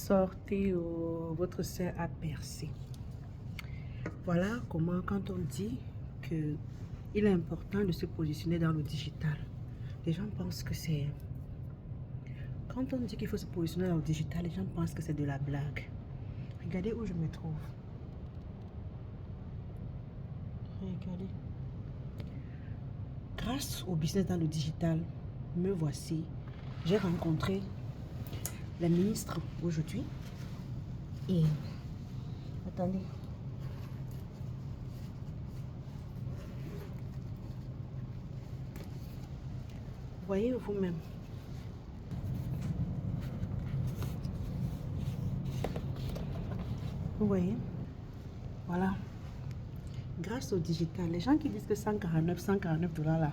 sortez votre sein à percer. Voilà comment, quand on dit que il est important de se positionner dans le digital, les gens pensent que c'est... Quand on dit qu'il faut se positionner dans le digital, les gens pensent que c'est de la blague. Regardez où je me trouve. Regardez. Grâce au business dans le digital, me voici. J'ai rencontré la ministre aujourd'hui. Et attendez. Voyez vous-même. Vous voyez? Voilà. Grâce au digital, les gens qui disent que 149 dollars là,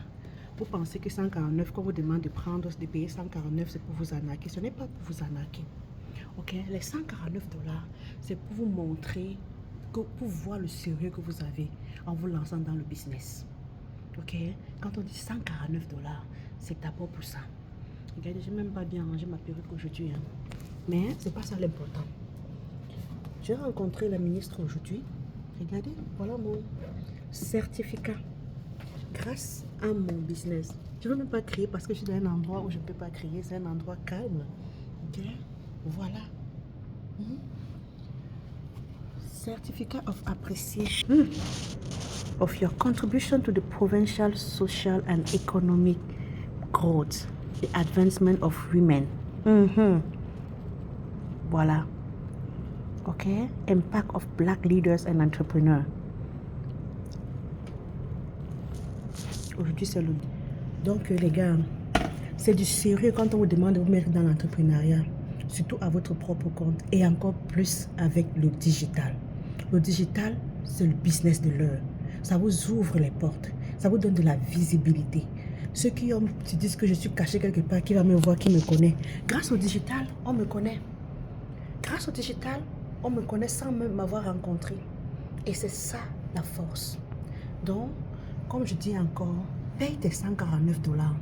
vous pensez que 149, quand vous demandez de prendre, de payer 149, c'est pour vous arnaquer. Ce n'est pas pour vous arnaquer. Ok? Les 149 dollars, c'est pour vous montrer, pour voir le sérieux que vous avez en vous lançant dans le business. Ok? Quand on dit 149 dollars, c'est d'abord pour ça. Regardez, j'ai même pas bien rangé ma perruque aujourd'hui. Hein. Mais c'est pas ça l'important. J'ai rencontré la ministre aujourd'hui. Regardez, voilà mon certificat grâce à mon business. Je ne veux même pas crier parce que je suis dans un endroit où je ne peux pas crier. C'est un endroit calme. Ok? Voilà. Certificate of appreciation of your contribution to the provincial social and economic growth, the advancement of women. Voilà. Ok? Impact of black leaders and entrepreneurs. Aujourd'hui, c'est le... Donc, les gars, c'est du sérieux quand on vous demande de vous mettre dans l'entrepreneuriat, surtout à votre propre compte et encore plus avec le digital. Le digital, c'est le business de l'heure. Ça vous ouvre les portes. Ça vous donne de la visibilité. Ceux qui disent que je suis caché quelque part, qui va me voir, qui me connaît. Grâce au digital, on me connaît. Grâce au digital, on me connaît sans même m'avoir rencontré. Et c'est ça la force. Donc, comme je dis encore, paye tes 149 dollars.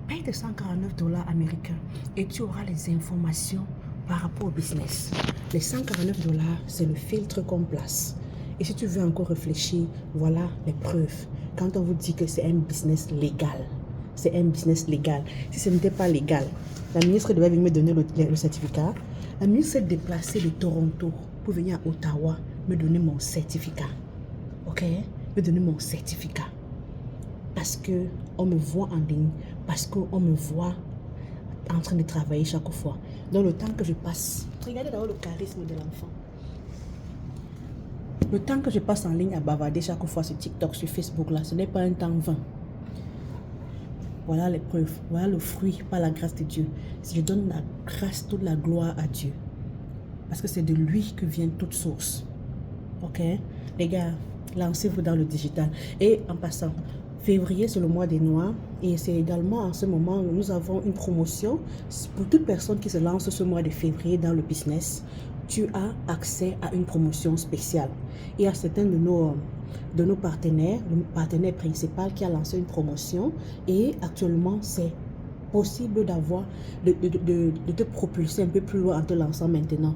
Paye tes 149 dollars américains et tu auras les informations par rapport au business. Les 149 dollars, c'est le filtre qu'on place. Et si tu veux encore réfléchir, voilà les preuves. Quand on vous dit que c'est un business légal, c'est un business légal. Si ce n'était pas légal, la ministre devait venir me donner le certificat. La ministre s'est déplacée de Toronto pour venir à Ottawa me donner mon certificat. Ok? Me donner mon certificat. Parce qu'on me voit en ligne, parce qu'on me voit en train de travailler chaque fois. Dans le temps que je passe, regardez d'abord le charisme de l'enfant. Le temps que je passe en ligne à bavarder chaque fois sur TikTok, sur Facebook, là, ce n'est pas un temps vain. Voilà les preuves, voilà le fruit par la grâce de Dieu. Si je donne la grâce, toute la gloire à Dieu. Parce que c'est de lui que vient toute source. Ok? Les gars, lancez-vous dans le digital. Et en passant, février, c'est le mois des Noirs. Et c'est également en ce moment où nous avons une promotion. Pour toute personne qui se lance ce mois de février dans le business, tu as accès à une promotion spéciale. Il y a certains de nos partenaires, le partenaire principal qui a lancé une promotion. Et actuellement, c'est possible d'avoir, de te propulser un peu plus loin en te lançant maintenant.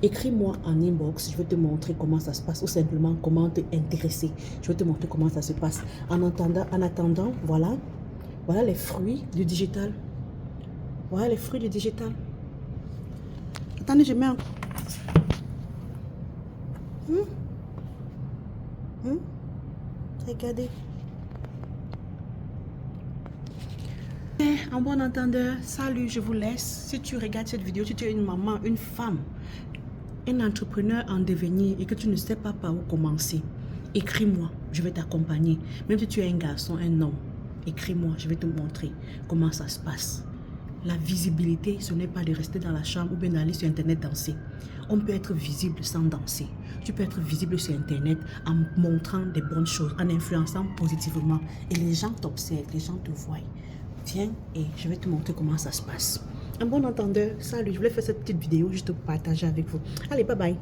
Écris-moi en inbox, je vais te montrer comment ça se passe ou simplement comment te intéresser. Je vais te montrer comment ça se passe. En attendant, voilà les fruits du digital. Voilà les fruits du digital. Attendez, je mets un... Regardez. En bon entendeur, salut, je vous laisse. Si tu regardes cette vidéo, si tu es une maman, une femme, un entrepreneur en devenir et que tu ne sais pas par où commencer, écris-moi, je vais t'accompagner. Même si tu es un garçon, un homme, écris-moi, je vais te montrer comment ça se passe. La visibilité, ce n'est pas de rester dans la chambre ou bien d'aller sur Internet danser. On peut être visible sans danser. Tu peux être visible sur Internet en montrant des bonnes choses, en influençant positivement. Et les gens t'observent, les gens te voient. Viens et je vais te montrer comment ça se passe. Un bon entendeur, salut, je voulais faire cette petite vidéo juste pour partager avec vous. Allez, bye bye.